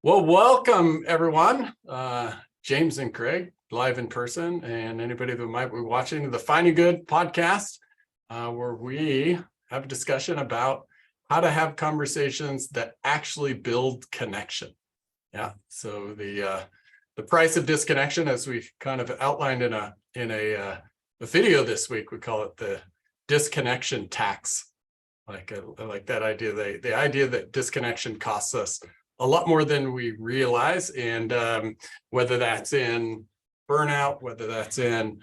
Well, welcome everyone. James and Craig, live in person, and anybody that might be watching the Finding Good podcast, where we have a discussion about how to have conversations that actually build connection. Yeah. So the price of disconnection, as we kind of outlined in a video this week, we call it the disconnection tax. I like that idea. The idea that disconnection costs us a lot more than we realize, and whether that's in burnout, whether that's in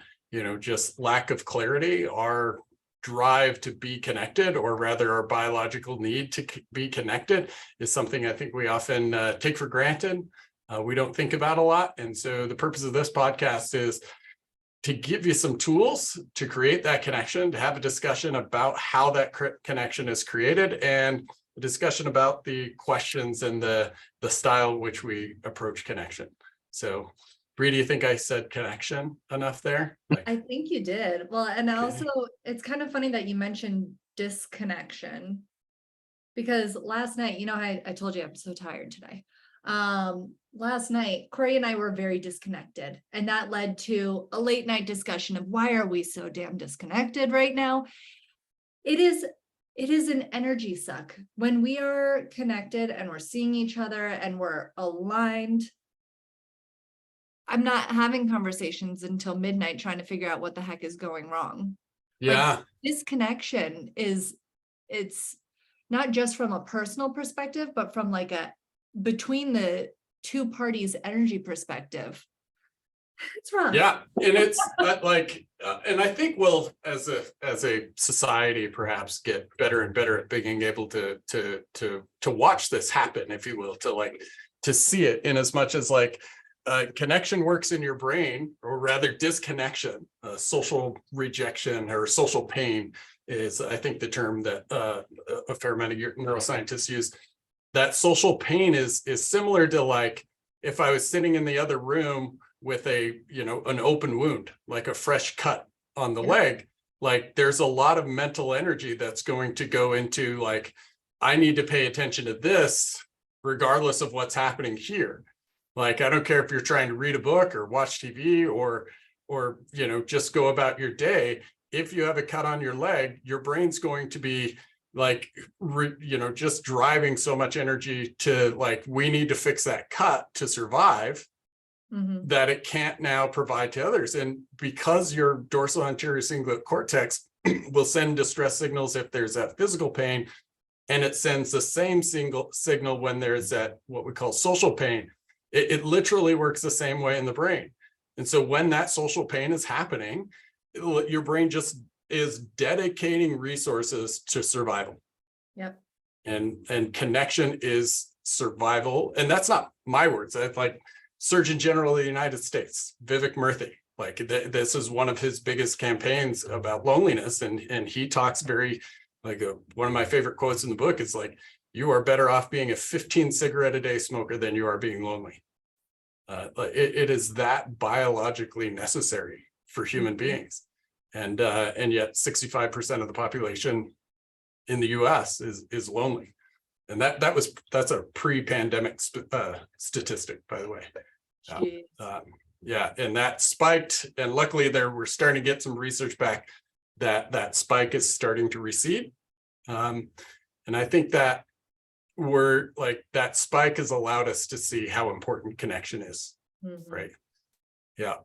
just lack of clarity, our drive to be connected, or rather our biological need to be connected, is something I think we often take for granted. We don't think about a lot, and so the purpose of this podcast is to give you some tools to create that connection, to have a discussion about how that connection is created, and a discussion about the questions and the style in which we approach connection. So, Bree, do you think I said connection enough there? I think you did. Well, and also it's kind of funny that you mentioned disconnection, because last night, I told you I'm so tired today. Last night, Corey and I were very disconnected, and that led to a late night discussion of why are we so damn disconnected right now? It is an energy suck. When we are connected and we're seeing each other and we're aligned, I'm not having conversations until midnight trying to figure out what the heck is going wrong. Yeah. Like, disconnection it's not just from a personal perspective, but from like between the two parties' energy perspective. It's rough. Yeah, and it's and I think we'll, as a society, perhaps get better and better at being able to watch this happen, if you will, to see it, in as much as connection works in your brain, or rather disconnection, social rejection or social pain is, I think, the term that a fair amount of neuroscientists use. That social pain is similar to if I was sitting in the other room with an open wound, like a fresh cut on the leg, there's a lot of mental energy that's going to go into I need to pay attention to this regardless of what's happening here. I don't care if you're trying to read a book or watch TV or just go about your day. If you have a cut on your leg, your brain's going to be just driving so much energy to we need to fix that cut to survive, that it can't now provide to others. And because your dorsal anterior cingulate cortex will send distress signals if there's that physical pain, and it sends the same signal when there's that what we call social pain. It literally works the same way in the brain. And so when that social pain is happening, your brain just is dedicating resources to survival. Yep. And connection is survival. And that's not my words. That's Surgeon General of the United States, Vivek Murthy. This is one of his biggest campaigns about loneliness. And he talks very, one of my favorite quotes in the book is you are better off being a 15 cigarette a day smoker than you are being lonely. It is that biologically necessary for human beings. And yet 65% of the population in the US is lonely. And that's a pre-pandemic statistic, by the way. And that spiked, and luckily we're starting to get some research back that spike is starting to recede. And I think that that spike has allowed us to see how important connection is. Right. Yeah.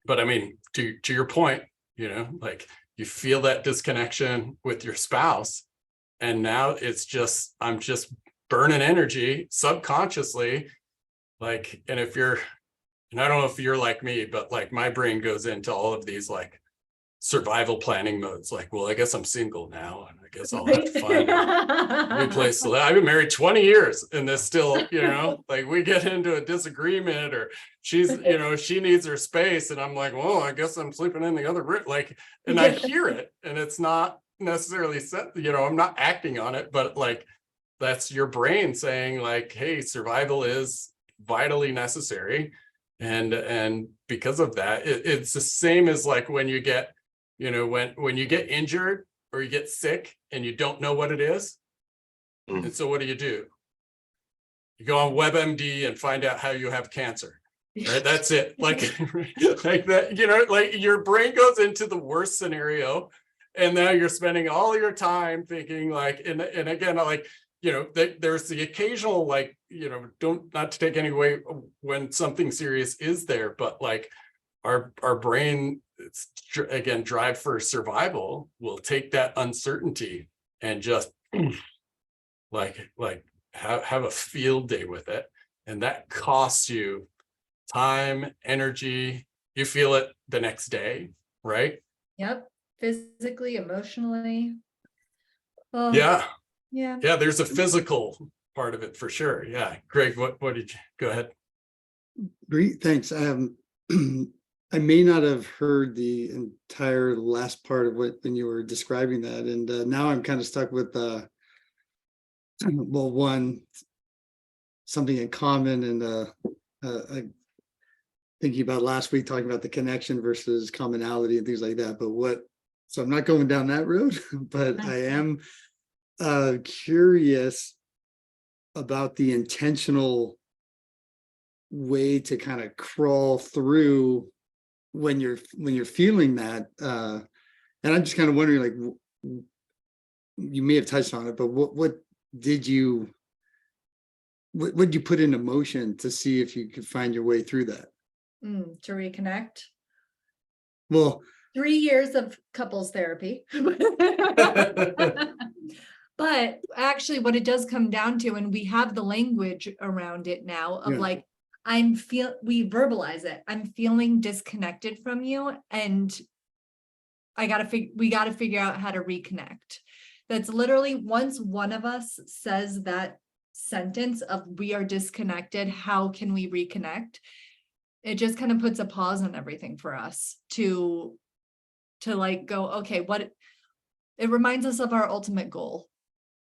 But I mean, to your point, you feel that disconnection with your spouse, and now I'm just burning energy subconsciously. And if and I don't know if you're like me, but my brain goes into all of these survival planning modes. Well, I guess I'm single now, and I guess I'll have to find a new place to live. I've been married 20 years, and this still, we get into a disagreement, or she's, she needs her space, and I'm well, I guess I'm sleeping in the other room. And I hear it, and it's not necessarily set, I'm not acting on it, but that's your brain saying hey, survival is vitally necessary. And because of that, it's the same as when you get, when you get injured or you get sick and you don't know what it is. And so what do? You go on WebMD and find out how you have cancer. Right, that's it. Like, like that, you know, like your brain goes into the worst scenario, and now you're spending all your time thinking like, and again, like, you know, there's the occasional, like, you know, not to take any away when something serious is there, but like our brain, it's, again, drive for survival will take that uncertainty and just like have a field day with it, and that costs you time, energy. You feel it the next day, right? Yep. Physically, emotionally. Oh, Yeah, yeah. yeah. There's a physical part of it for sure. Yeah, Greg, what did you go ahead? Great, thanks. I may not have heard the entire last part of what when you were describing that, and now I'm kind of stuck with well, one, something in common, and thinking about last week talking about the connection versus commonality and things like that. But so I'm not going down that road, but I am curious about the intentional way to kind of crawl through when you're feeling that, and I'm just kind of wondering, like, you may have touched on it, but what did you put into motion to see if you could find your way through that? To reconnect. Well, 3 years of couples therapy. But actually what it does come down to, and we have the language around it now of Yeah. like, we verbalize it. I'm feeling disconnected from you, and we gotta figure out how to reconnect. That's literally, once one of us says that sentence of we are disconnected, how can we reconnect? It just kind of puts a pause on everything for us to like go, okay, it reminds us of our ultimate goal.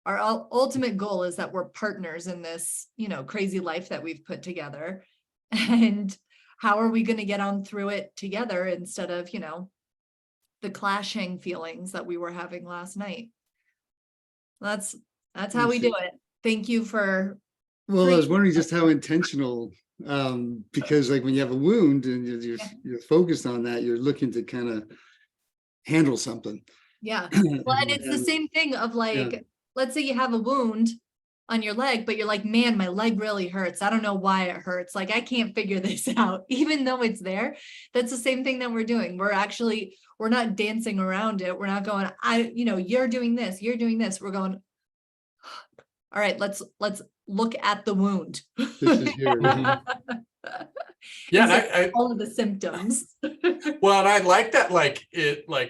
Our ultimate goal is that we're partners in this, you know, crazy life that we've put together. And how are we going to get on through it together instead of, you know, the clashing feelings that we were having last night? That's how we do it. Thank you for. well, I was wondering just how intentional, because like when you have a wound and you're focused on that, you're looking to kind of handle something. Yeah. Well, and it's the same thing of like, Yeah. let's say you have a wound on your leg, but you're like, man, my leg really hurts. I don't know why it hurts. Like, I can't figure this out, even though it's there. That's the same thing that we're doing. We're not dancing around it. We're not going, you're doing this, you're doing this. We're going, all right, let's look at the wound. This is here. Yeah, Instead and of all of the symptoms. well, and I like that, like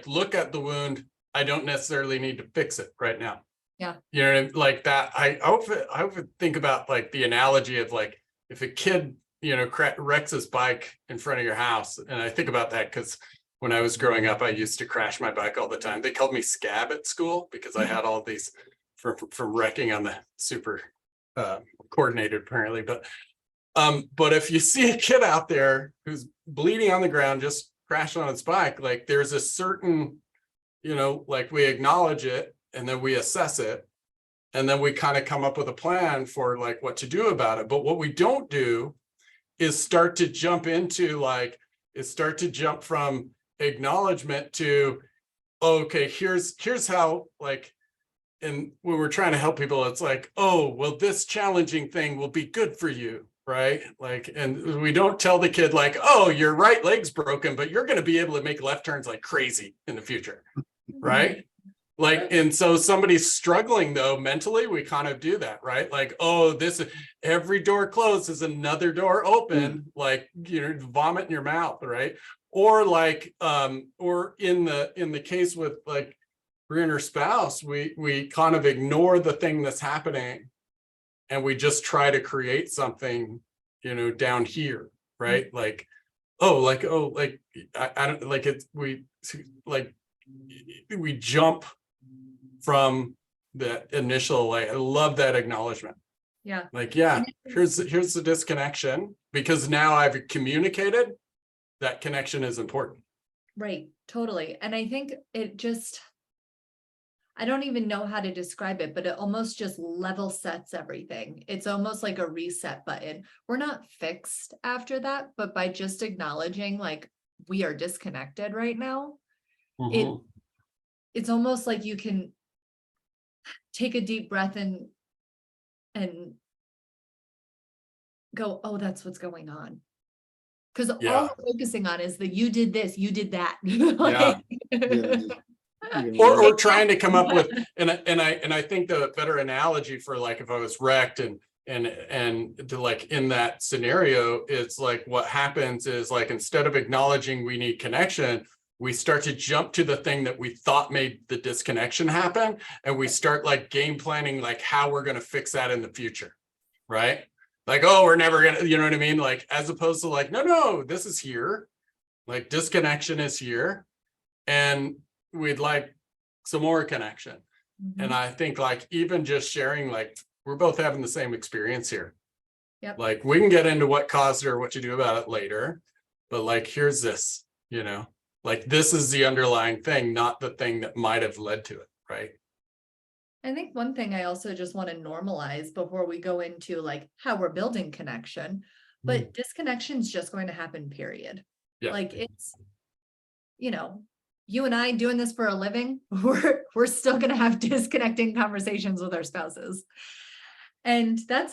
look at the wound. I don't necessarily need to fix it right now. Yeah. You know what I mean? Like that. I would think about like the analogy of like if a kid, you know, wrecks his bike in front of your house. And I think about that because when I was growing up, I used to crash my bike all the time. They called me Scab at school because I had all these from wrecking on the super coordinated apparently. But if you see a kid out there who's bleeding on the ground, just crashed on its bike, like there's a certain, you know, like we acknowledge it and then we assess it. And then we kind of come up with a plan for like what to do about it. But what we don't do is start to jump from acknowledgement to, okay, here's how, like, and when we're trying to help people, it's like, oh, well, this challenging thing will be good for you, right? Like, and we don't tell the kid like, oh, your right leg's broken, but you're going to be able to make left turns like crazy in the future, right? Like, and so somebody's struggling though mentally, we kind of do that, right? Like, oh, every door closed is another door open, like, you know, vomit in your mouth, right? Or like, or in the case with like Brie and her spouse, we kind of ignore the thing that's happening and we just try to create something, you know, down here, right? Like, I don't like it. We jump from the initial, like, I love that acknowledgement. Yeah. Like, yeah, here's the disconnection, because now I've communicated that connection is important. Right. Totally. And I think I don't even know how to describe it, but it almost just level sets everything. It's almost like a reset button. We're not fixed after that, but by just acknowledging like we are disconnected right now, Mhm. it's almost like you can take a deep breath and go, oh, that's what's going on. Because all Yeah. we're focusing on is that you did this, you did that. Yeah. Or trying to come up with, and I think the better analogy for like if I was wrecked and to like in that scenario, it's like what happens is like instead of acknowledging we need connection, we start to jump to the thing that we thought made the disconnection happen, and we start like game planning like how we're going to fix that in the future, right? Like, oh, we're never gonna, you know what I mean? Like, as opposed to like, no, this is here, like disconnection is here, and we'd like some more connection. And I think like even just sharing, like we're both having the same experience here. Yep. Like we can get into what caused it or what you do about it later, but like here's this, you know, like this is the underlying thing, not the thing that might have led to it, right? I think one thing I also just want to normalize before we go into like how we're building connection, but disconnection is just going to happen, period. Yeah. Like it's, you know, you and I doing this for a living, we're still going to have disconnecting conversations with our spouses. And that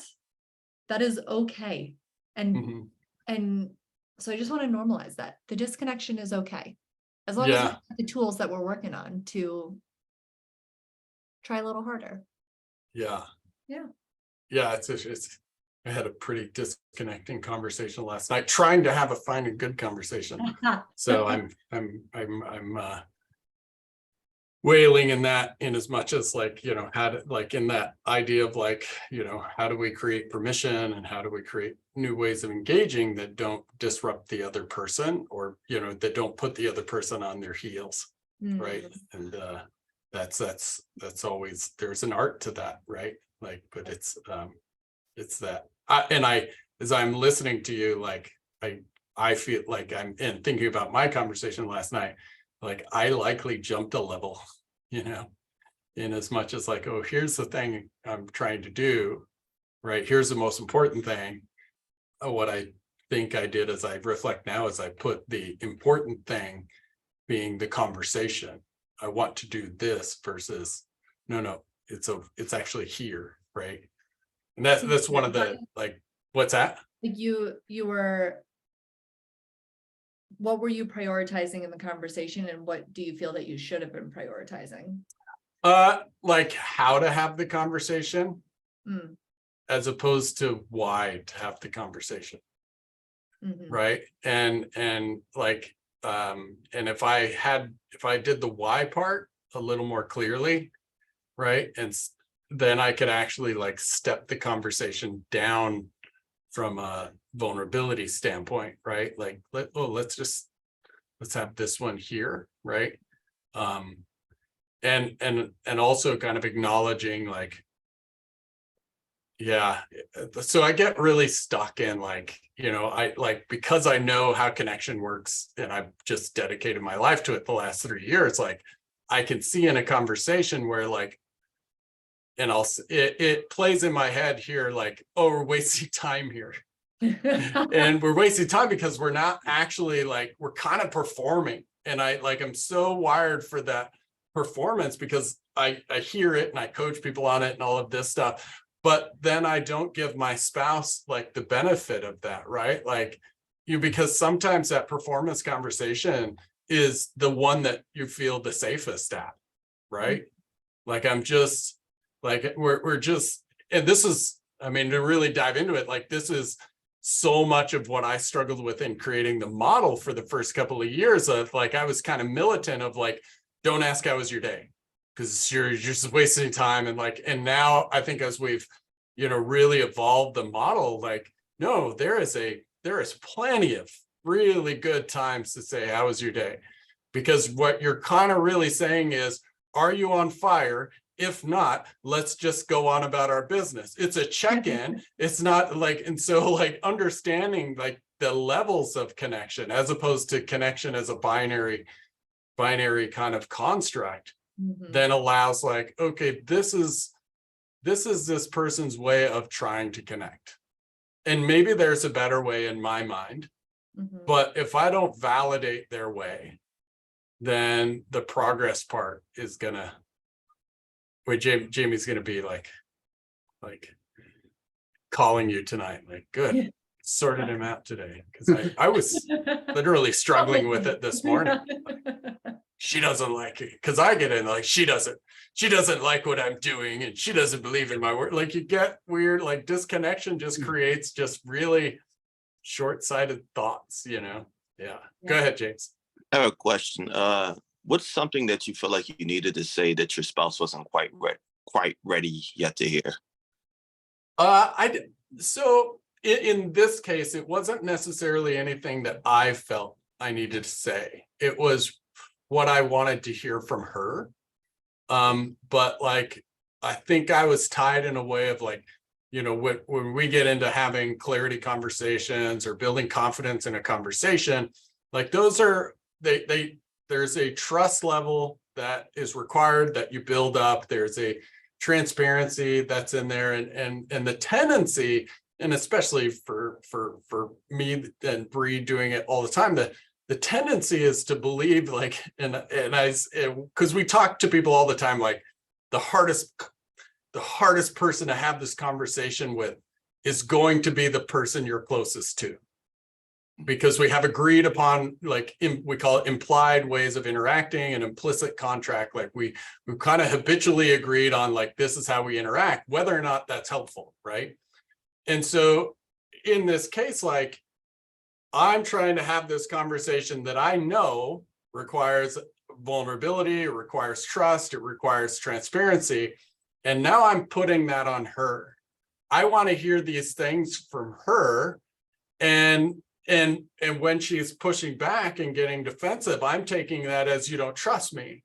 is okay. And and so I just want to normalize that the disconnection is okay. As long as we have the tools that we're working on to try a little harder. Yeah. Yeah. Yeah, it's I had a pretty disconnecting conversation last night, trying to have a fine and good conversation. So I'm wailing in that, in as much as like, you know, how to like in that idea of like, you know, how do we create permission and how do we create new ways of engaging that don't disrupt the other person, or, you know, that don't put the other person on their heels. Right. And that's always, there's an art to that, right? Like, but it's that as I'm listening to you, like I feel like I'm thinking about my conversation last night, like I likely jumped a level, you know, in as much as like, oh, here's the thing I'm trying to do, right? Here's the most important thing. What I think I did as I reflect now is I put the important thing being the conversation. I want to do this versus no, it's actually here, right? And that's one of the like, what's that? Like you were, what were you prioritizing in the conversation, and what do you feel that you should have been prioritizing? Like how to have the conversation as opposed to why to have the conversation. Right. And like and if I did the why part a little more clearly, right, and then I could actually like step the conversation down from a vulnerability standpoint, right? Like let's have this one here, right? And also kind of acknowledging like, yeah, so I get really stuck in like, you know, I like, because I know how connection works and I've just dedicated my life to it the last 3 years, like I can see in a conversation where like, and it plays in my head here like, oh, we're wasting time here. And we're wasting time because we're not actually like, we're kind of performing. And I'm so wired for that performance because I hear it and I coach people on it and all of this stuff. But then I don't give my spouse like the benefit of that, right? Like because sometimes that performance conversation is the one that you feel the safest at, right? Like I'm just like, we're just, and this is, I mean, to really dive into it, like this is so much of what I struggled with in creating the model for the first couple of years of like, I was kind of militant of like, don't ask how was your day, because you're just wasting time. And like, and now I think as we've, you know, really evolved the model, like, no, there is plenty of really good times to say, how was your day? Because what you're kind of really saying is, are you on fire? If not, let's just go on about our business. It's a check-in. It's not like, and so like understanding like the levels of connection as opposed to connection as a binary kind of construct, then allows like, okay, this is this person's way of trying to connect. And maybe there's a better way in my mind, but if I don't validate their way, then the progress part is gonna, wait, Jamie's gonna be like calling you tonight, like, good, sorted him out today. Because I was literally struggling with it this morning. She doesn't like it because I get in like she doesn't like what I'm doing and she doesn't believe in my work. Like you get weird, like disconnection just creates just really short-sighted thoughts, you know? Yeah. Go ahead, James. I have a question. What's something that you feel like you needed to say that your spouse wasn't quite ready yet to hear? So in this case, it wasn't necessarily anything that I felt I needed to say. It was what I wanted to hear from her. But like, I think I was tied in a way of like, you know, when we get into having clarity conversations or building confidence in a conversation, like those are, there's a trust level that is required that you build up. There's a transparency that's in there, and the tendency, and especially for me and Bree doing it all the time, the tendency is to believe like, and I, because we talk to people all the time, like the hardest person to have this conversation with is going to be the person you're closest to, because we have agreed upon, like we call it implied ways of interacting, and implicit contract. Like we've kind of habitually agreed on like, this is how we interact, whether or not that's helpful, right? And so in this case, like I'm trying to have this conversation that I know requires vulnerability, it requires trust, it requires transparency. And now I'm putting that on her. I want to hear these things from her. And when she's pushing back and getting defensive, I'm taking that as you don't trust me,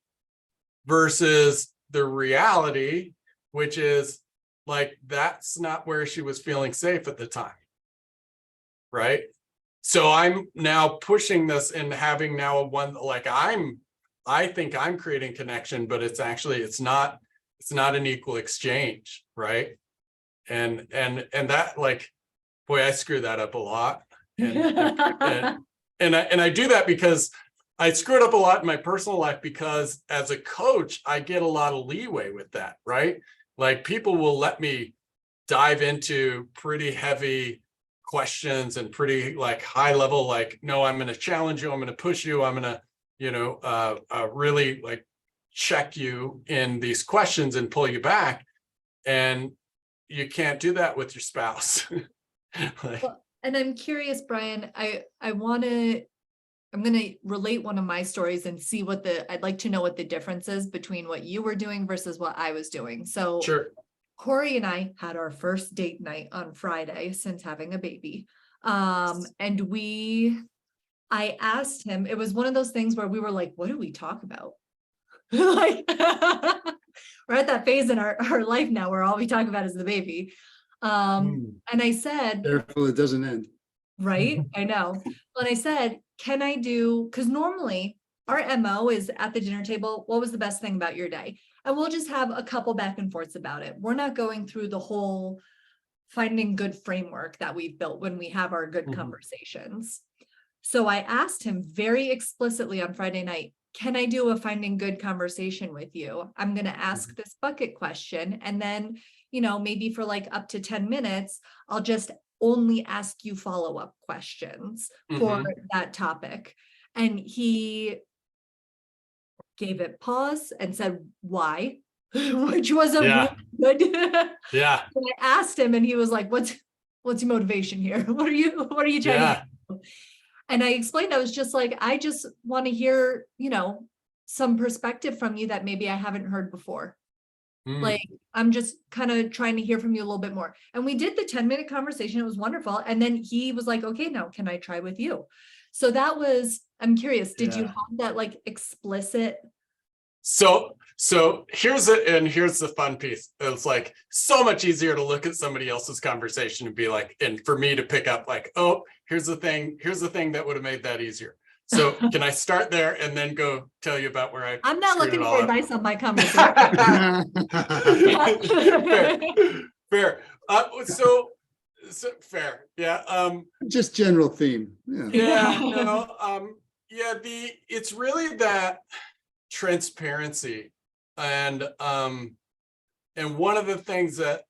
versus the reality, which is like, that's not where she was feeling safe at the time. Right. So I'm now pushing this and having now one, like I think I'm creating connection, but it's actually, it's not an equal exchange. Right. And that, like, boy, I screw that up a lot. And I do that because I screw it up a lot in my personal life, because as a coach, I get a lot of leeway with that, right? Like people will let me dive into pretty heavy questions and pretty like high level, like, no, I'm going to challenge you. I'm going to push you. I'm going to, you know, really like check you in these questions and pull you back. And you can't do that with your spouse. Like, Well, and I'm curious, Brian, I'm going to relate one of my stories and see I'd like to know what the difference is between what you were doing versus what I was doing. So sure. Corey and I had our first date night on Friday since having a baby. And I asked him, it was one of those things where we were like, what do we talk about? Like, we're at that phase in our life now where all we talk about is the baby. And I said, Careful, it doesn't end. right? I know. Well, and I said, can I do, because normally our MO is at the dinner table, what was the best thing about your day? And we'll just have a couple back and forths about it. We're not going through the whole finding good framework that we've built when we have our good conversations. So I asked him very explicitly on Friday night, can I do a finding good conversation with you? I'm going to ask this bucket question. And then, you know, maybe for like up to 10 minutes, I'll just only ask you follow-up questions for that topic. And he gave it pause and said, why? Which was a really good. Yeah. So I asked him and he was like, what's your motivation here? What are you trying to do? And I explained, I was just like, I just want to hear, you know, some perspective from you that maybe I haven't heard before. Like, I'm just kind of trying to hear from you a little bit more. And we did the 10-minute conversation. It was wonderful. And then he was like, okay, now can I try with you? So that was, I'm curious, did you have that like explicit? So here's the fun piece. It's like so much easier to look at somebody else's conversation and be like, and for me to pick up like, oh, here's the thing that would have made that easier. So can I start there and then go tell you about where I I'm not screwed looking it for all up? advice on my conversation. Fair, fair. So fair, yeah. Just general theme. Yeah. Yeah, no, yeah, it's really that transparency. And one of the things that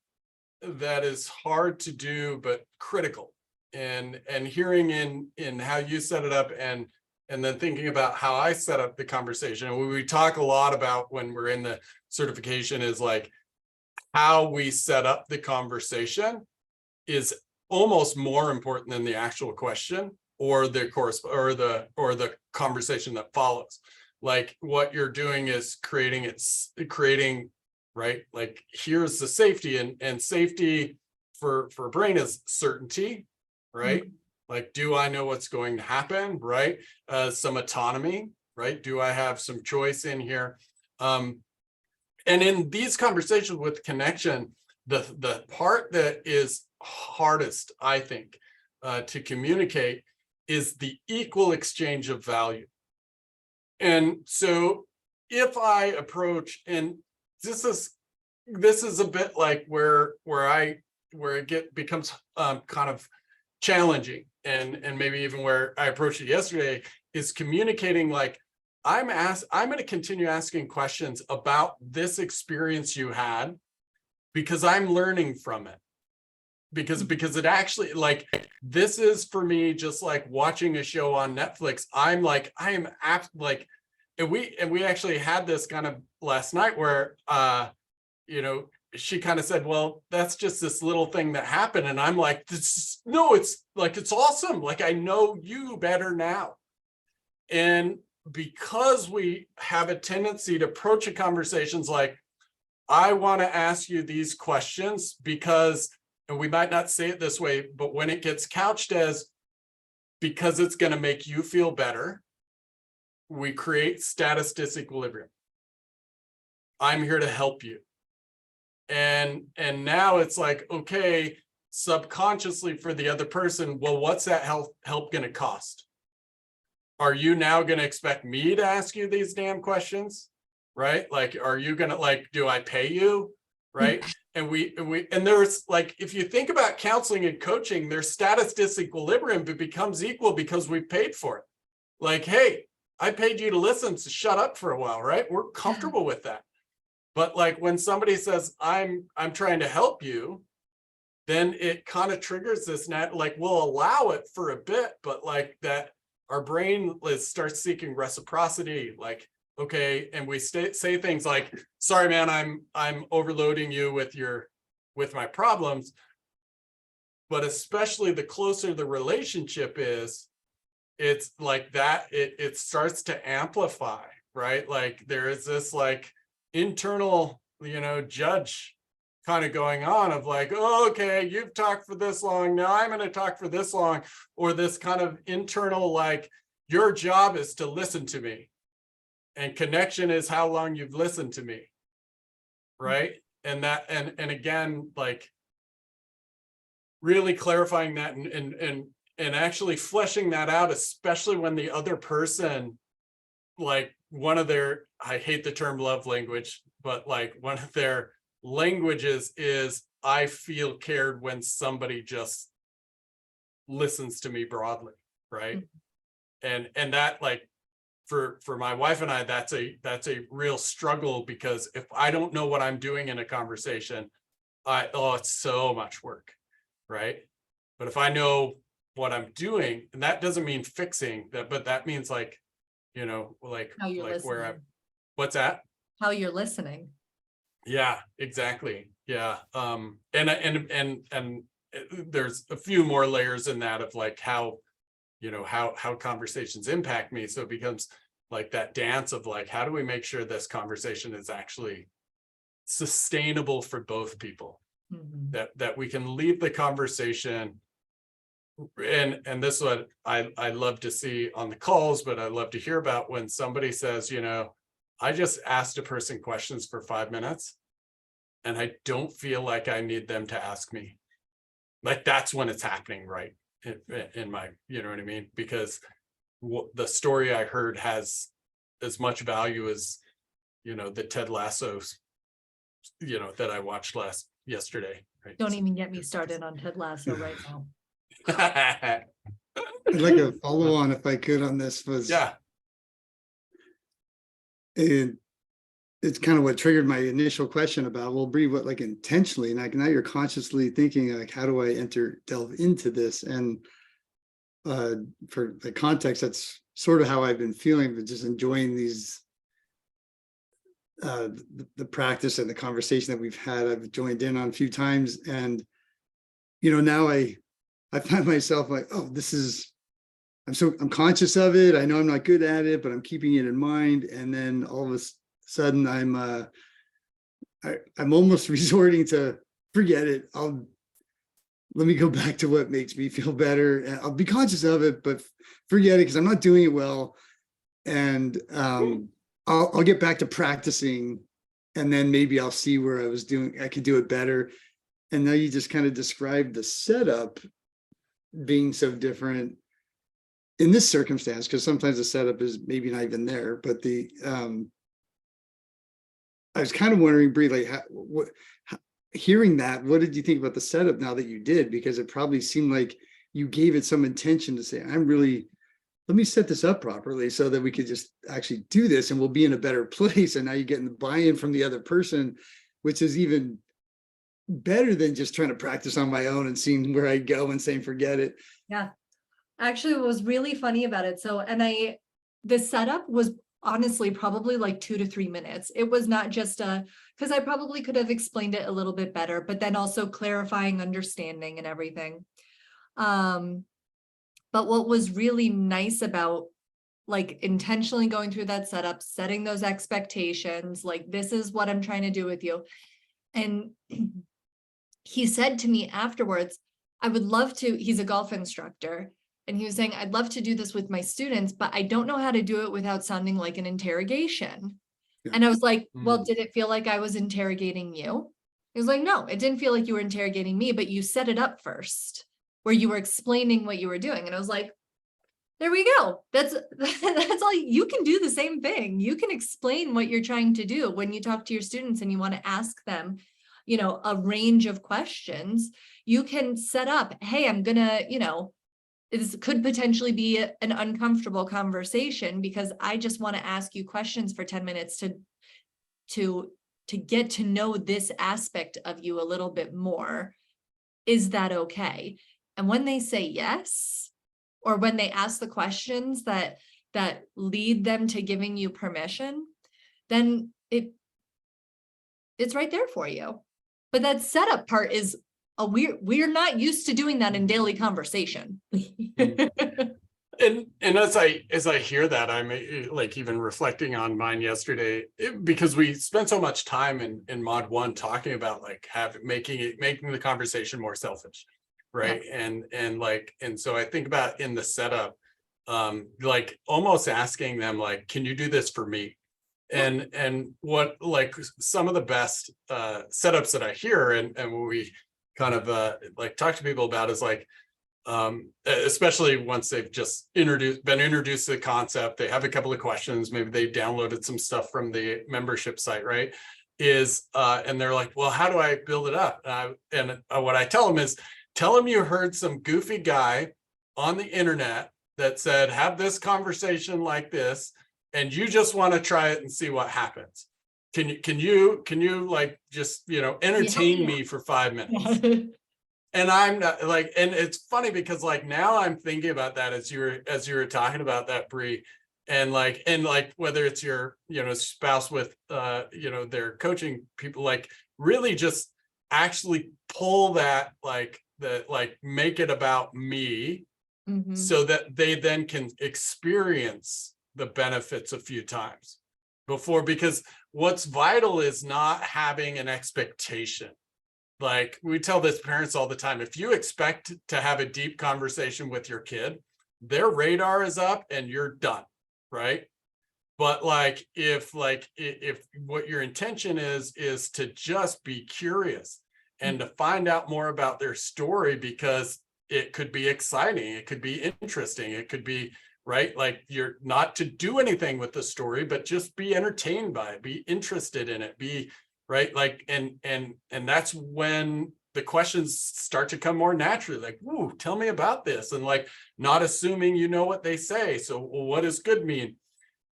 is hard to do, but critical. And hearing in how you set it up and then thinking about how I set up the conversation. And we talk a lot about when we're in the certification is like how we set up the conversation is almost more important than the actual question or the course or the conversation that follows. Like what you're doing is creating, right? Like here's the safety, and safety for brain is certainty, right? Like, do I know what's going to happen, right? Some autonomy, right? Do I have some choice in here? And in these conversations with connection, the part that is hardest, I think, to communicate is the equal exchange of value. And so if I approach, and this is a bit like where it becomes kind of challenging, and maybe even where I approached it yesterday is communicating like I'm going to continue asking questions about this experience you had because I'm learning from it. Because it actually, like, this is for me just like watching a show on Netflix. I'm like, I am like, and we actually had this kind of last night where she kind of said, well, that's just this little thing that happened. And I'm like, no, it's like, it's awesome. Like, I know you better now. And because we have a tendency to approach a conversations like, I want to ask you these questions because, and we might not say it this way, but when it gets couched as because it's going to make you feel better, we create status disequilibrium. I'm here to help you. And now it's like, okay, subconsciously for the other person, well, what's that help going to cost? Are you now going to expect me to ask you these damn questions? Right? Like, are you going to, like, do I pay you? Right? And there's like, if you think about counseling and coaching, there's status disequilibrium, but becomes equal because we paid for it. Like, hey, I paid you to listen, so shut up for a while, right? We're comfortable with that. But like when somebody says, I'm trying to help you, then it kind of triggers this net, like we'll allow it for a bit, but like that our brain starts seeking reciprocity, like, okay, and we say things like, sorry, man, I'm overloading you with my problems. But especially the closer the relationship is, it's like that, it starts to amplify, right? Like there is this like internal, judge kind of going on of like, oh, okay, you've talked for this long, now I'm going to talk for this long, or this kind of internal, like, your job is to listen to me, and connection is how long you've listened to me, right? And that, and again, like really clarifying that and actually fleshing that out, especially when the other person, like one of their, I hate the term love language, but like one of their languages is, I feel cared when somebody just listens to me broadly, right? And that, like, for my wife and I, that's a real struggle, because if I don't know what I'm doing in a conversation, it's so much work, right? But if I know what I'm doing, and that doesn't mean fixing that, but that means like, like How you're like where listening. what's that? How you're listening. Yeah, exactly. Yeah. And there's a few more layers in that of like how conversations impact me. So it becomes like that dance of like, how do we make sure this conversation is actually sustainable for both people? That we can leave the conversation, and this is what I love to see on the calls, but I love to hear about when somebody says, I just asked a person questions for 5 minutes and I don't feel like I need them to ask me. Like, that's when it's happening, right? In my, you know what I mean? Because the story I heard has as much value as, the Ted Lasso's, that I watched yesterday. Right? Don't even get me started on Ted Lasso right now. I'd like a follow on if I could on this was, Yeah. it's kind of what triggered my initial question about, well, Bree, what like intentionally, like now you're consciously thinking like, how do I delve into this? And for the context, that's sort of how I've been feeling, but just enjoying these, the practice and the conversation that we've had. I've joined in on a few times, and now I find myself like, oh, I'm conscious of it. I know I'm not good at it, but I'm keeping it in mind. And then all of a sudden I'm almost resorting to forget it. Let me go back to what makes me feel better. And I'll be conscious of it, but forget it because I'm not doing it well. And I'll get back to practicing, and then maybe I'll see where I could do it better. And now you just kind of described the setup being so different in this circumstance, because sometimes the setup is maybe not even there, but I was kind of wondering, Bree, like hearing that, what did you think about the setup now that you did? Because it probably seemed like you gave it some intention to say, let me set this up properly so that we could just actually do this and we'll be in a better place. And now you're getting the buy-in from the other person, which is even better than just trying to practice on my own and seeing where I go and saying, forget it. Yeah. Actually, what was really funny about it. The setup was honestly probably like 2 to 3 minutes. It was not just because I probably could have explained it a little bit better, but then also clarifying understanding and everything. But what was really nice about like intentionally going through that setup, setting those expectations, like this is what I'm trying to do with you. And he said to me afterwards, I would love to, he's a golf instructor. And he was saying, I'd love to do this with my students, but I don't know how to do it without sounding like an interrogation. Yeah. And I was like, well, did it feel like I was interrogating you? He was like, no, it didn't feel like you were interrogating me, but you set it up first where you were explaining what you were doing. And I was like, there we go. That's all. You can do the same thing. You can explain what you're trying to do when you talk to your students and you want to ask them, a range of questions. You can set up, hey, I'm gonna, this could potentially be an uncomfortable conversation because I just want to ask you questions for 10 minutes to get to know this aspect of you a little bit more. Is that okay? And when they say yes, or when they ask the questions that lead them to giving you permission, then it's right there for you. But that setup part is we're not used to doing that in daily conversation. And as I hear that, I'm like even reflecting on mine yesterday, because we spent so much time in mod 1 talking about like making the conversation more selfish, right? Yeah. And so I think about in the setup, like almost asking them like, can you do this for me? And what like some of the best setups that I hear and what we kind of like talk to people about is like, especially once they've just been introduced to the concept, they have a couple of questions, maybe they downloaded some stuff from the membership site, right? And they're like, well, how do I build it up? And what I tell them is, tell them you heard some goofy guy on the internet that said, have this conversation like this, and you just want to try it and see what happens. Can you like just, entertain me for 5 minutes? And I'm not like, and it's funny because like now I'm thinking about that as you were talking about that, Bree, and like whether it's your spouse with their coaching people, like really just actually pull that like make it about me, so that they then can experience the benefits a few times before, because what's vital is not having an expectation. Like we tell this parents all the time, if you expect to have a deep conversation with your kid, their radar is up and you're done, right? But like if what your intention is to just be curious and to find out more about their story, because it could be exciting, it could be interesting, it could be right? Like you're not to do anything with the story, but just be entertained by it, be interested in it, be right. Like, and that's when the questions start to come more naturally, like, "Ooh, tell me about this." And like not assuming you know what they say. So well, what does good mean?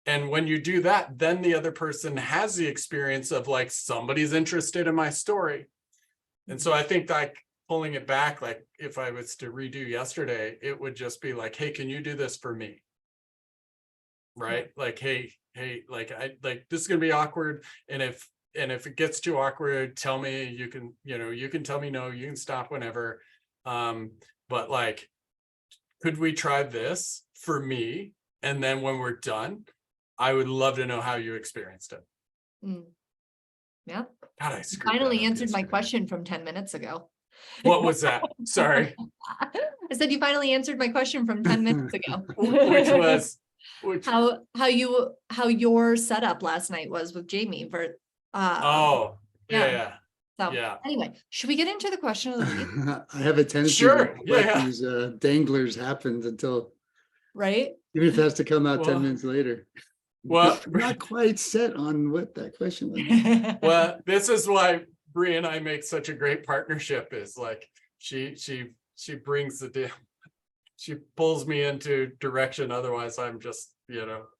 And when you do that, then the other person has the experience of like, somebody's interested in my story. And so I think like pulling it back, like if I was to redo yesterday, it would just be like, hey, can you do this for me? Right? Like, hey, like this is gonna be awkward. And if it gets too awkward, tell me. You can, you can tell me no, you can stop whenever. But like, could we try this for me? And then when we're done, I would love to know how you experienced it. Mm. Yeah. God, I You screwed that finally up answered my yesterday. question from 10 minutes ago. What was that? Sorry. I said you finally answered my question from 10 minutes ago. Which was how your setup last night was with Jamie oh yeah. yeah. So Yeah. anyway, should we get into the question of the week? I have a tendency Sure, to let yeah. these danglers happen until, Right? even if it has to come out Well, 10 minutes later. well, I'm not quite set on what that question was. well, this is why Bree and I make such a great partnership, is like she brings she pulls me into direction. Otherwise I'm just,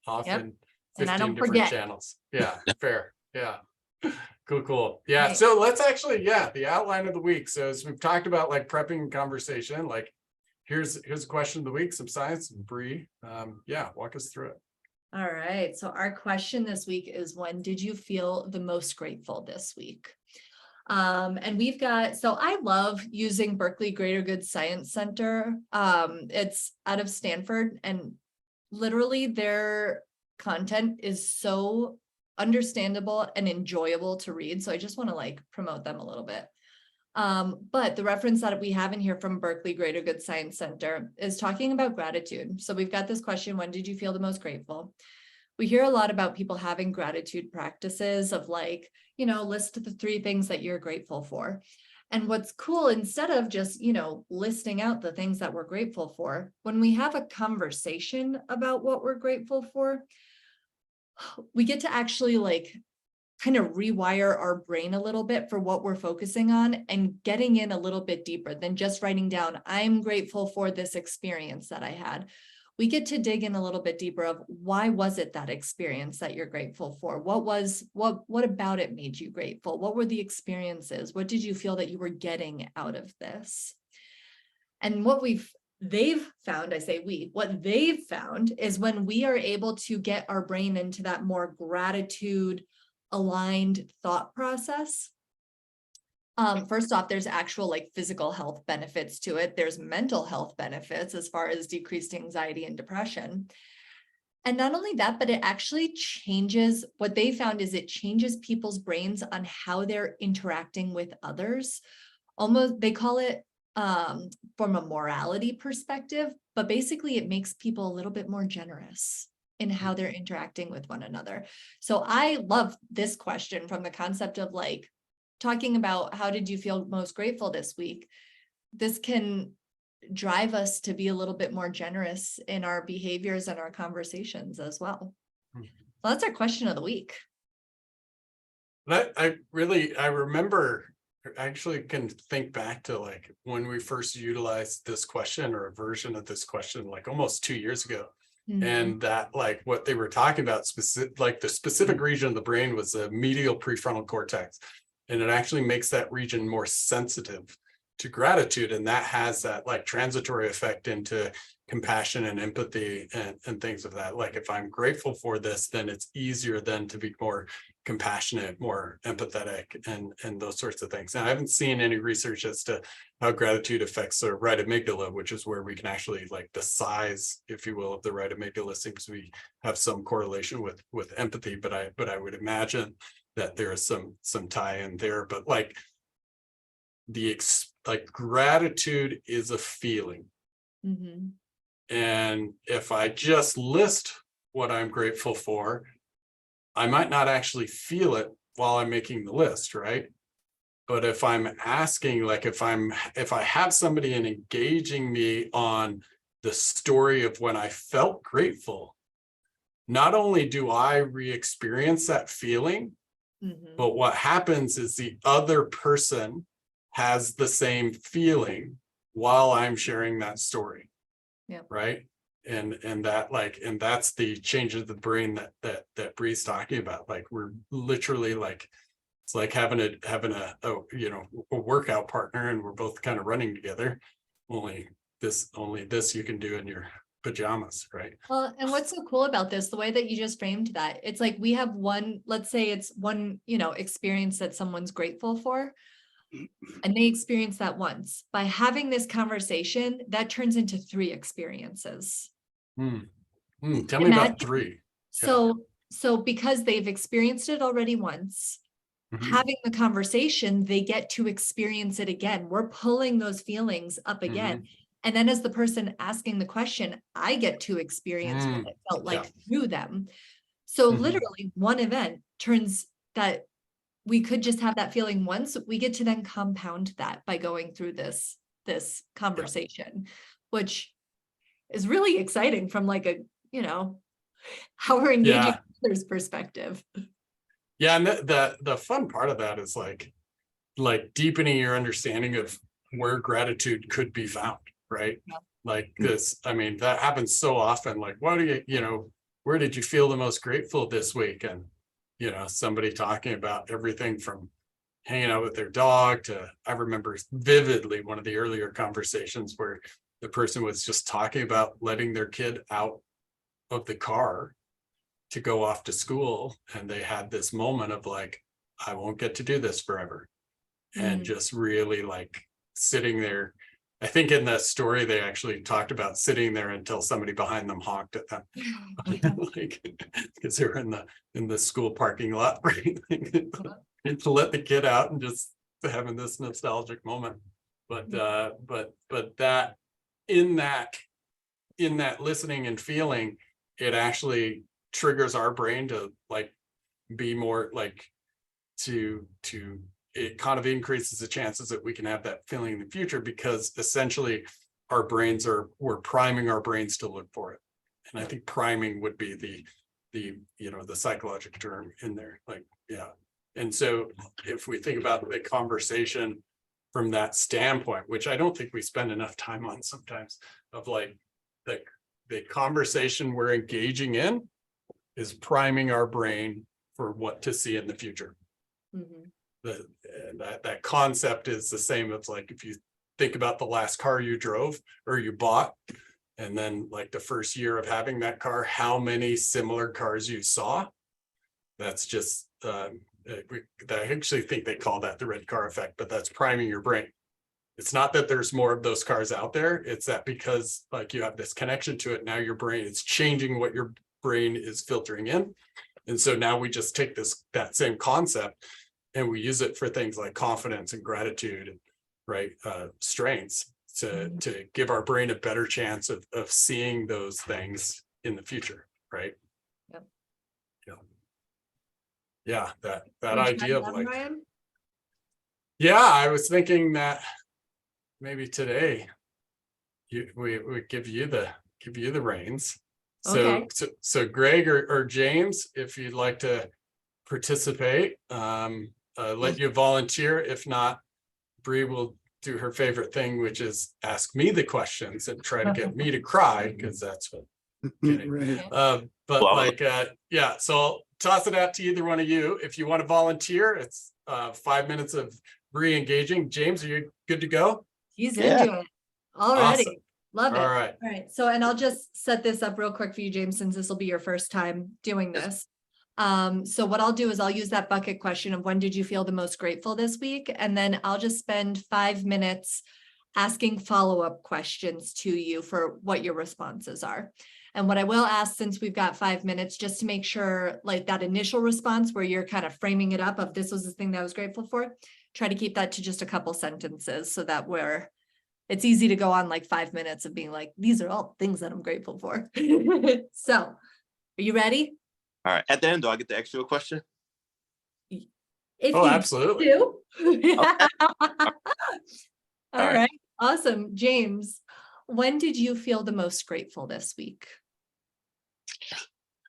off Yep. in And I 15 don't different forget. channels. Yeah, fair. Yeah. Cool. Yeah. Right. So let's actually, the outline of the week. So as we've talked about, like prepping conversation, like here's a question of the week, some science. Bree, walk us through it. All right. So our question this week is, when did you feel the most grateful this week? And we've got, so I love using Berkeley Greater Good Science Center. It's out of Stanford, and literally their content is so understandable and enjoyable to read. So I just want to like promote them a little bit. But the reference that we have in here from Berkeley Greater Good Science Center is talking about gratitude. So we've got this question: when did you feel the most grateful? We hear a lot about people having gratitude practices of like, list the 3 things that you're grateful for. And what's cool, instead of just, listing out the things that we're grateful for, when we have a conversation about what we're grateful for, we get to actually like kind of rewire our brain a little bit for what we're focusing on, and getting in a little bit deeper than just writing down, I'm grateful for this experience that I had. We get to dig in a little bit deeper of, why was it that experience that you're grateful for? What about it made you grateful? What were the experiences? What did you feel that you were getting out of this? And what they've found is when we are able to get our brain into that more gratitude aligned thought process. First off, there's actual like physical health benefits to it. There's mental health benefits as far as decreased anxiety and depression. And not only that, but it actually changes, what they found is it changes people's brains on how they're interacting with others. Almost, they call it from a morality perspective, but basically it makes people a little bit more generous in how they're interacting with one another. So I love this question from the concept of like, talking about how did you feel most grateful this week? This can drive us to be a little bit more generous in our behaviors and our conversations as well. So that's our question of the week. I remember, I actually can think back to like when we first utilized this question, or a version of this question, like almost 2 years ago. Mhm. And that like what they were talking about, like the specific region of the brain was the medial prefrontal cortex. And it actually makes that region more sensitive to gratitude. And that has that like transitory effect into compassion and empathy and things of that. Like if I'm grateful for this, then it's easier then to be more compassionate, more empathetic, and those sorts of things. And I haven't seen any research as to how gratitude affects the right amygdala, which is where we can actually, like the size, if you will, of the right amygdala seems to have some correlation with empathy. But I would imagine that there is some tie in there. But like gratitude is a feeling. Mm-hmm. And if I just list what I'm grateful for, I might not actually feel it while I'm making the list, right? But if I'm asking, like if I have somebody and engaging me on the story of when I felt grateful, not only do I re-experience that feeling, Mhm. but what happens is the other person has the same feeling while I'm sharing that story. Yep. Right. And that like, and that's the change of the brain that Bree's talking about. Like we're literally like, it's like having a you know, a workout partner, and we're both kind of running together. Only this you can do in your pajamas, right? Well, and what's so cool about this, the way that you just framed that, it's like we have one, let's say it's one, you know, experience that someone's grateful for, and they experience that once. By having this conversation, that turns into 3 experiences. Tell me about 3. So because they've experienced it already once, Mhm. having the conversation, they get to experience it again. We're pulling those feelings up again. And then as the person asking the question, I get to experience what it felt like Yeah. through them. So Mhm. literally one event turns that we could just have that feeling once, we get to then compound that by going through this conversation, which is really exciting from like a, you know, how we're engaging Yeah. others' perspective. Yeah, and the fun part of that is like deepening your understanding of where gratitude could be found, right? Yeah. Like this, I mean, that happens so often. Like, what do you know, where did you feel the most grateful this week? And, you know, somebody talking about everything from hanging out with their dog to, I remember vividly one of the earlier conversations where the person was just talking about letting their kid out of the car to go off to school. And they had this moment of like, I won't get to do this forever. And just really like sitting there. I think in the story, they actually talked about sitting there until somebody behind them honked at them. Like, because they were in the school parking lot, right? To let the kid out and just having this nostalgic moment. But that in that listening and feeling, it actually triggers our brain to like be more like to it kind of increases the chances that we can have that feeling in the future, because essentially we're priming our brains to look for it. And I think priming would be the you know, the psychological term in there, like, yeah. And so if we think about the conversation from that standpoint, which I don't think we spend enough time on sometimes, of like the conversation we're engaging in is priming our brain for what to see in the future. That concept is the same. It's like if you think about the last car you drove or you bought, and then like the first year of having that car, how many similar cars you saw. That's just I actually think they call that the red car effect, but that's priming your brain. It's not that there's more of those cars out there. It's that because like you have this connection to it, now your brain is changing what your brain is filtering in. And so now we just take that same concept and we use it for things like confidence and gratitude and right strengths to give our brain a better chance of seeing those things in the future, right? Yep. Yeah, that Can we idea try of that, like, Ryan? yeah, I was thinking that maybe today we give you the reins. Okay. So Greg or James, if you'd like to participate, let you volunteer. If not, Bree will do her favorite thing, which is ask me the questions and try to get me to cry, because that's what kidding. Right. But Well, like yeah, so I'll toss it out to either one of you. If you want to volunteer, it's 5 minutes of re-engaging. James, are you good to go? He's Yeah. into it already. Awesome. Love it. All right. All right. So, and I'll just set this up real quick for you, James, since this will be your first time doing this. So what I'll do is I'll use that bucket question of when did you feel the most grateful this week? And then I'll just spend 5 minutes asking follow-up questions to you for what your responses are. And what I will ask, since we've got 5 minutes, just to make sure like that initial response where you're kind of framing it up of this was the thing that I was grateful for, try to keep that to just a couple sentences so that it's easy to go on like 5 minutes of being like, these are all things that I'm grateful for. So are you ready? all right. At the end, do I get the extra question? If Oh, you absolutely. do. Okay. All right. Awesome. James, when did you feel the most grateful this week?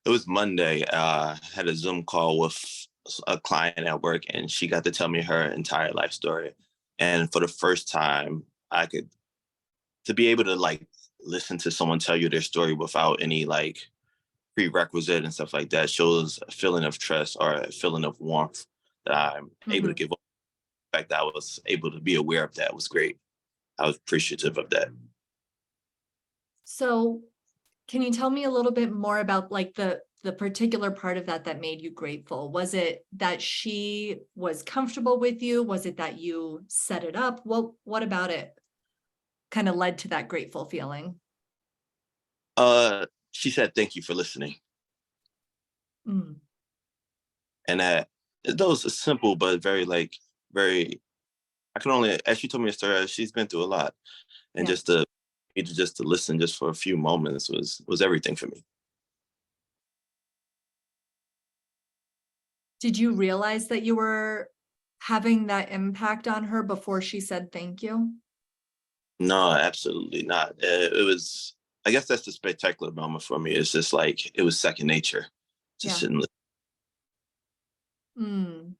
It was Monday. I had a Zoom call with a client at work, and she got to tell me her entire life story. And for the first time, to be able to like listen to someone tell you their story without any like prerequisite and stuff like that shows a feeling of trust or a feeling of warmth that I'm able to Mhm. give. The fact that I was able to be aware of that was great. I was appreciative of that. So can you tell me a little bit more about like the particular part of that that made you grateful? Was it that she was comfortable with you? Was it that you set it up? What about it kind of led to that grateful feeling? She said, "Thank you for listening." Mm, And that was simple, but very like, very, I can only, as she told me a story, she's been through a lot. And yeah. just to listen just for a few moments was everything for me. Did you realize that you were having that impact on her before she said thank you? No, absolutely not. It was, I guess that's the spectacular moment for me. It's just like, it was second nature to Yeah. sit and listen. Mm,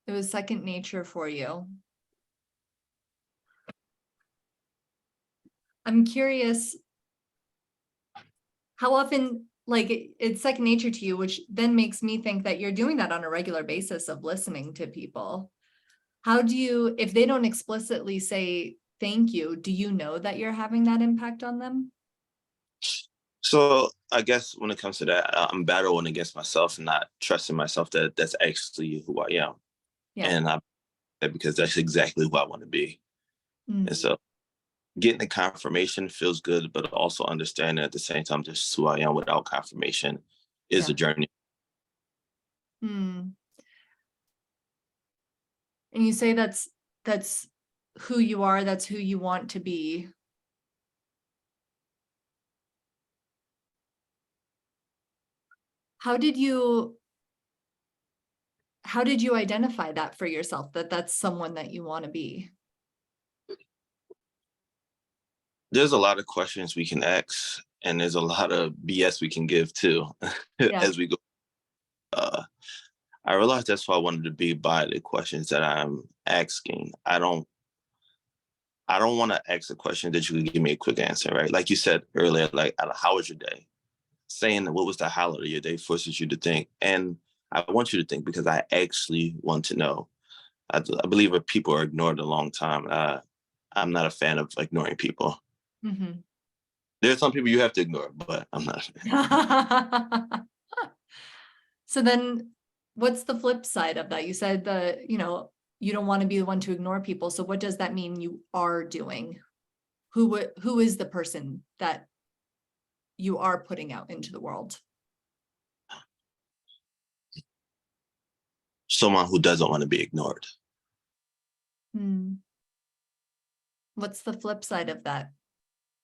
it was second nature for you. I'm curious, how often, like it's second nature to you, which then makes me think that you're doing that on a regular basis of listening to people. How do you, if they don't explicitly say thank you, do you know that you're having that impact on them? So I guess when it comes to that, I'm battling against myself and not trusting myself that that's actually who I am. Yeah. And because that's exactly who I want to be. And Mm, so getting the confirmation feels good, but also understanding at the same time just who I am without confirmation is yeah. a journey. Mm. And you say that's who you are, that's who you want to be. How did you identify that for yourself, that that's someone that you want to be? There's a lot of questions we can ask, and there's a lot of BS we can give too Yeah. as we go. Uh, I realized that's why I wanted to be by the questions that I'm asking. I don't want to ask a question that you can give me a quick answer, right? Like you said earlier, like how was your day? Saying what was the highlight of your day forces you to think, and I want you to think because I actually want to know. I believe that people are ignored a long time. I'm not a fan of ignoring people. Mhm. There's some people you have to ignore, but I'm not. So then what's the flip side of that? You said you don't want to be the one to ignore people. So what does that mean you are doing? Who is the person that you are putting out into the world? Someone who doesn't want to be ignored. Hmm. What's the flip side of that?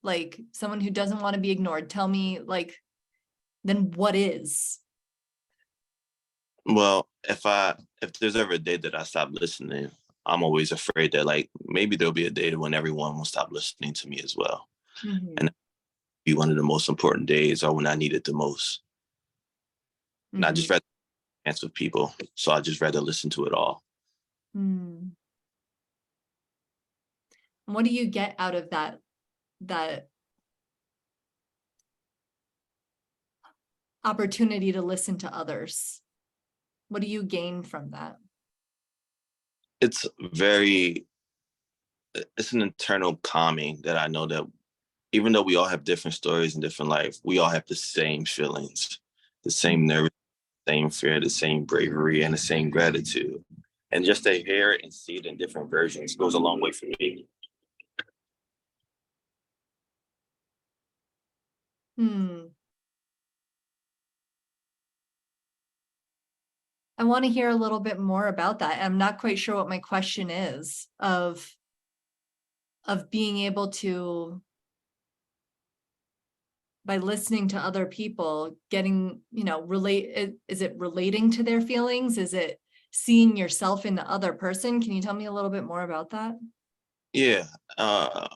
Like someone who doesn't want to be ignored. Tell me, like, then what is? Well, if there's ever a day that I stop listening, I'm always afraid that like maybe there'll be a day when everyone will stop listening to me as well. Mhm, And be one of the most important days or when I need it the most. And I mhm, just rather dance with people. So I just rather listen to it all. mm. What do you get out of that opportunity to listen to others? What do you gain from that? It's it's an internal calming that I know that even though we all have different stories and different life, we all have the same feelings, the same nerve, same fear, the same bravery, and the same gratitude. And just to hear it and see it in different versions goes a long way for me. Hmm. I want to hear a little bit more about that. I'm not quite sure what my question is of being able to, by listening to other people, getting, is it relating to their feelings? Is it seeing yourself in the other person? Can you tell me a little bit more about that? Yeah. Uh,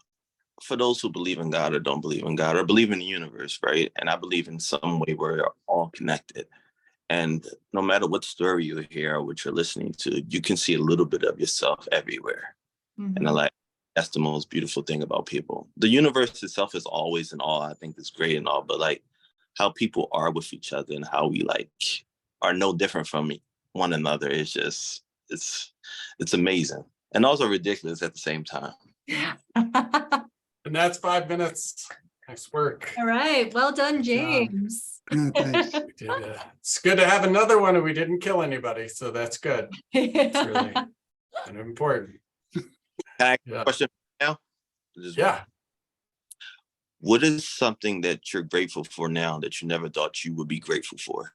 for those who believe in God or don't believe in God or believe in the universe, right? And I believe in some way we're all connected. And no matter what story you hear or what you're listening to, you can see a little bit of yourself everywhere. And I Mhm. like that's the most beautiful thing about people. The universe itself is always in awe. I think it's great and all, but like how people are with each other and how we like are no different from one another is just it's amazing and also ridiculous at the same time. And that's 5 minutes. Nice work. All right, well done, Good job. James. Yeah, thanks. We did, it's good to have another one and we didn't kill anybody, so that's good. It's really kind of important. Can I ask Yeah. a question now? Just- Yeah. What is something that you're grateful for now that you never thought you would be grateful for?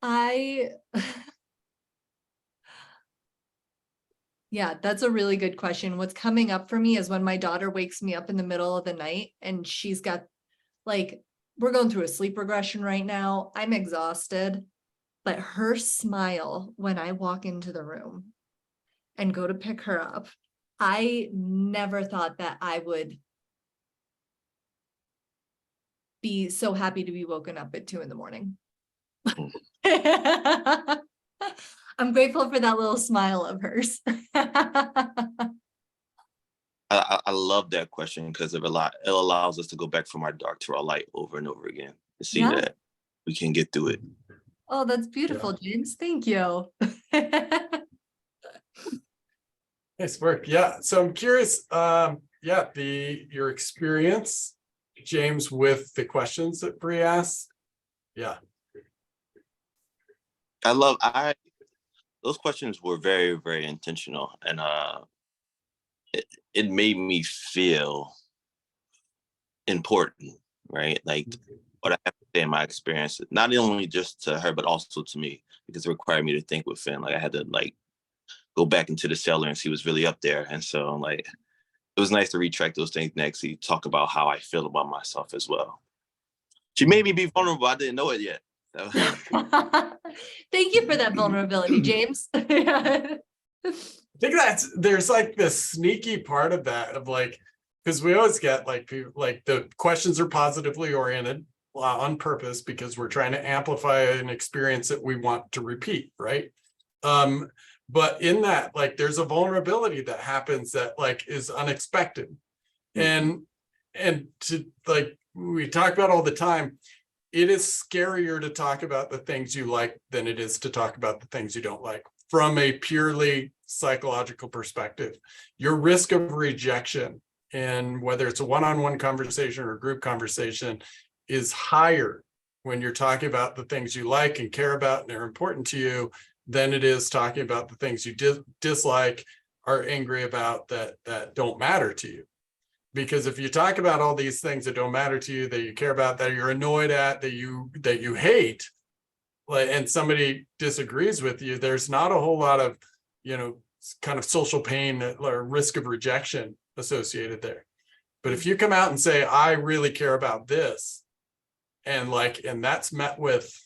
I Yeah, that's a really good question. What's coming up for me is when my daughter wakes me up in the middle of the night and she's got like, we're going through a sleep regression right now. I'm exhausted, but her smile when I walk into the room and go to pick her up, I never thought that I would be so happy to be woken up at 2 a.m. I'm grateful for that little smile of hers. I love that question because it allows us to go back from our dark to our light over and over again and see Yeah. that we can get through it. Oh, that's beautiful, James. Thank you. Nice work. Yeah. So I'm curious, yeah, your experience, James, with the questions that Bree asked. Yeah. Those questions were very, very intentional, and it made me feel important, right? Like what I have to say in my experience, not only just to her, but also to me, because it required me to think within. Like I had to like go back into the cellar and see what's really up there. And so like it was nice to retract those things and actually talk about how I feel about myself as well. She made me be vulnerable. I didn't know it yet. So. Thank you for that vulnerability, James. I think there's like this sneaky part of that of like, because we always get like people like the questions are positively oriented on purpose because we're trying to amplify an experience that we want to repeat, right? But in that, like there's a vulnerability that happens that like is unexpected. And to like we talk about all the time, it is scarier to talk about the things you like than it is to talk about the things you don't like from a purely psychological perspective. Your risk of rejection, and whether it's a one-on-one conversation or a group conversation, is higher when you're talking about the things you like and care about and are important to you than it is talking about the things you dislike, are angry about, that don't matter to you. Because if you talk about all these things that don't matter to you, that you care about, that you're annoyed at, that you hate, like, and somebody disagrees with you, there's not a whole lot of, kind of social pain or risk of rejection associated there. But if you come out and say, I really care about this, and that's met with,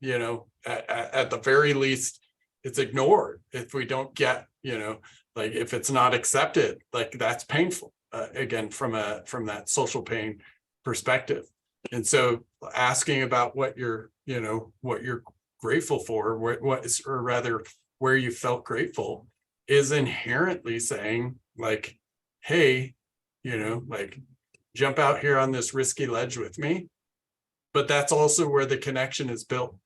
at the very least, it's ignored. If we don't get, like if it's not accepted, like that's painful. Again, from that social pain perspective. And so asking about what you're grateful for, or rather where you felt grateful, is inherently saying like, hey, like jump out here on this risky ledge with me. But that's also where the connection is built,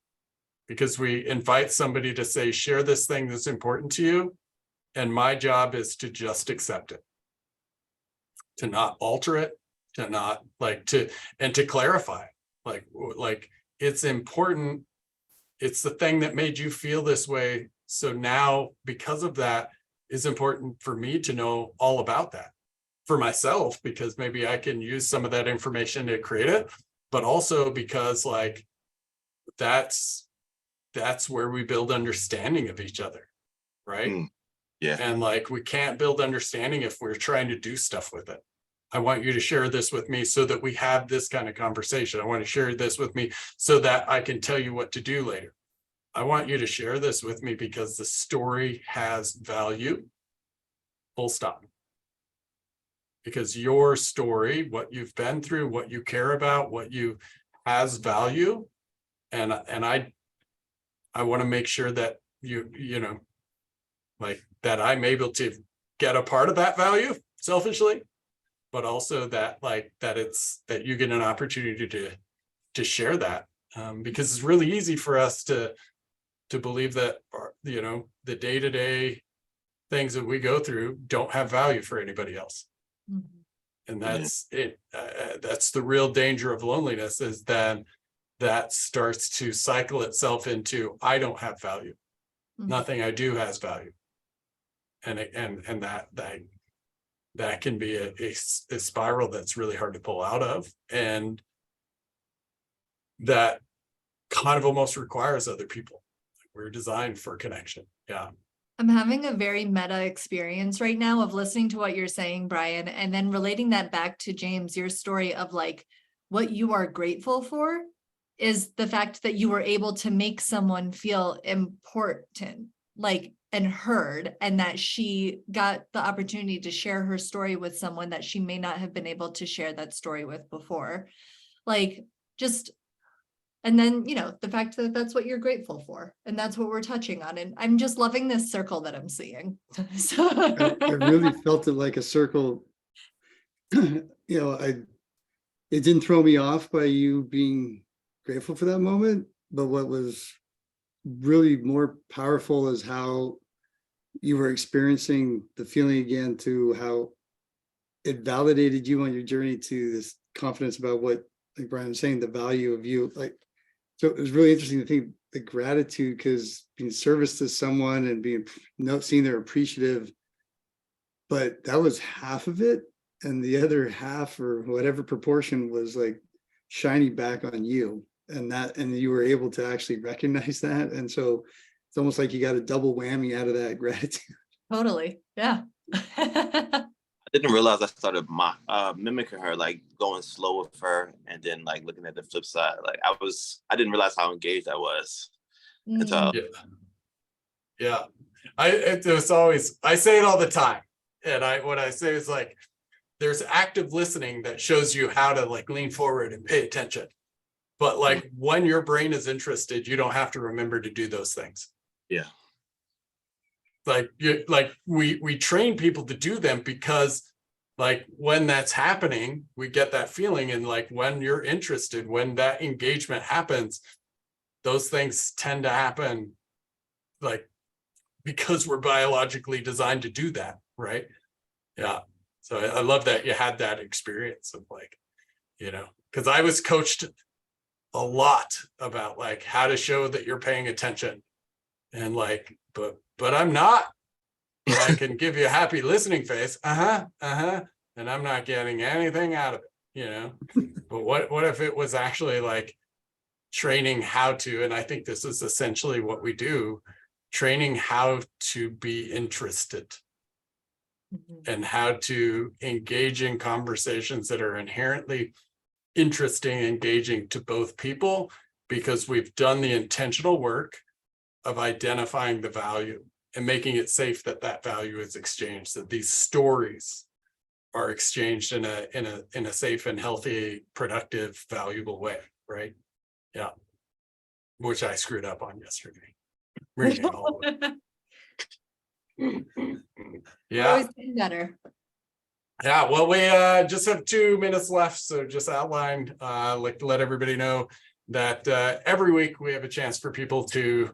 because we invite somebody to say, share this thing that's important to you. And my job is to just accept it, to not alter it, to not and to clarify, like it's important. It's the thing that made you feel this way. So now, because of that, it's important for me to know all about that for myself, because maybe I can use some of that information to create it, but also because like, that's where we build understanding of each other. Right. Yeah. And like, we can't build understanding if we're trying to do stuff with it. I want you to share this with me so that we have this kind of conversation. I want to share this with me so that I can tell you what to do later. I want you to share this with me because the story has value. Full stop. Because your story, what you've been through, what you care about, what you has value. And I want to make sure that you know, like that I'm able to get a part of that value selfishly, but also that like that you get an opportunity to share that, because it's really easy for us to believe that, you know, the day-to-day things that we go through don't have value for anybody else. Mhm. And that's it. That's the real danger of loneliness, is that that starts to cycle itself into, I don't have value. Mhm. Nothing I do has value. And that can be a spiral that's really hard to pull out of, and that kind of almost requires other people. We're designed for connection. Yeah. I'm having a very meta experience right now of listening to what you're saying, Brian, and then relating that back to James, your story of like what you are grateful for is the fact that you were able to make someone feel important, like, and heard, and that she got the opportunity to share her story with someone that she may not have been able to share that story with before. Like, just, and then, you know, the fact that that's what you're grateful for, and that's what we're touching on. And I'm just loving this circle that I'm seeing. I really felt it like a circle. You know, it didn't throw me off by you being grateful for that moment, but what was really more powerful is how you were experiencing the feeling again, to how it validated you on your journey to this confidence about what, like Brian was saying, the value of you. Like, so it was really interesting to think the gratitude, because being service to someone and being seeing they're appreciative, but that was half of it, and the other half, or whatever proportion, was like shining back on you, and you were able to actually recognize that. And so it's almost like you got a double whammy out of that gratitude. Totally. Yeah. I didn't realize I started mimicking her, like going slow with her, and then like looking at the flip side. Like I didn't realize how engaged I was until Yeah. Yeah. It was always, I say it all the time. And what I say is like, there's active listening that shows you how to like lean forward and pay attention. But like when your brain is interested, you don't have to remember to do those things. yeah. Like we train people to do them, because like when that's happening, we get that feeling. And like when you're interested, when that engagement happens, those things tend to happen, like because we're biologically designed to do that, right? Yeah. So I love that you had that experience of like, you know, because I was coached a lot about like how to show that you're paying attention, and like, but I'm not. But I can give you a happy listening face, and I'm not getting anything out of it, you know. But what if it was actually like training how to, and I think this is essentially what we do, training how to be interested and how to engage in conversations that are inherently interesting, engaging to both people, because we've done the intentional work of identifying the value and making it safe that that value is exchanged, that these stories are exchanged in a safe and healthy, productive, valuable way, right? Yeah. Which I screwed up on yesterday. Bringing it all the way. Yeah. Always getting better. Yeah, well, we just have 2 minutes left, so just outlined, like to let everybody know that every week we have a chance for people to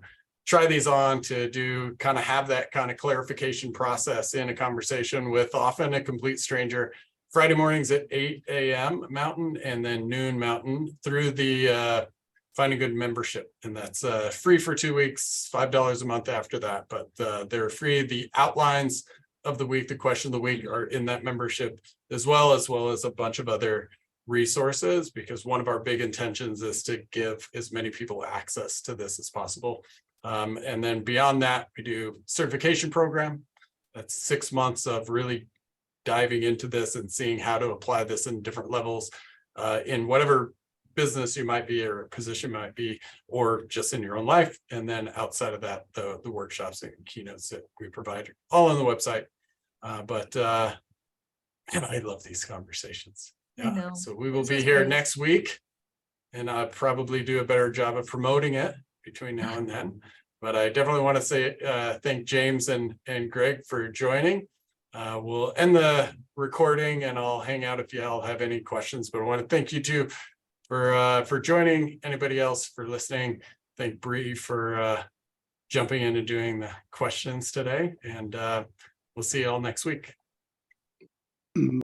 try these on, to do kind of have that kind of clarification process in a conversation with often a complete stranger. Friday mornings at 8 a.m. Mountain and then noon Mountain through the Finding Good membership. And that's free for 2 weeks, $5 a month after that, but they're free. The outlines of the week, the question of the week are in that membership, as well as a bunch of other resources, because one of our big intentions is to give as many people access to this as possible. And then beyond that, we do certification program. That's 6 months of really diving into this and seeing how to apply this in different levels in whatever business you might be or position might be, or just in your own life. And then outside of that, the workshops and keynotes that we provide all on the website. And I love these conversations. I know. So we will This be is here great. next week, and I'll probably do a better job of promoting it between now and then. But I definitely want to say thank James and Greg for joining. We'll end the recording, and I'll hang out if you all have any questions. But I want to thank you too for joining. Anybody else for listening? Thank Bree for jumping in and doing the questions today. And we'll see you all next week.